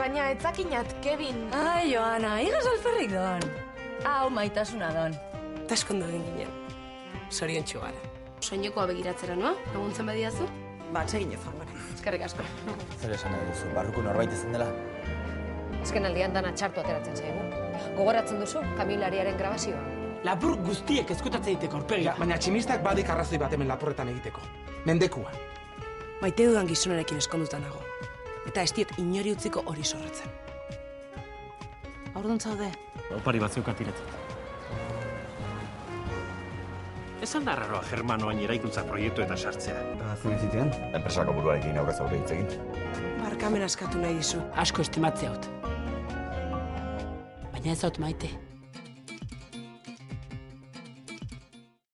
baina etzakinat, Kevin. Ai, Joana, igaz alferrik don. Hau maitasuna don. Eta eskondo egin ginen. Zorion txugara. Soinekoa begiratzera, noa? Laguntzen badiazu? Batzegin efamara. Eskerrik asko. Zer esan nahi duzu, barruko norbait ezen dela? Azken aldian dana txartu ateratzen zaigu. Gogoratzen duzu, kamilariaren grabazioa. Lapur guztiek eskutatzen egiteko aurpegi. Baina tximistak badik arrazoi bat hemen lapurretan egiteko. Mendekua. Maite dudan gizonarekin eskonduta nago. Eta ez diet inori utziko hori zorratzen. Aurdun zaude? Opari batzuk atiretzat. Esan da raroa Germanoain eraikuntza proiektu eta sartzea. Zuen zitean? Enpresako buruarekin aurrez aurre hitz egin. Barkamen askatu nahi dizu. Asko estimatze haut. Baina ez haut maite.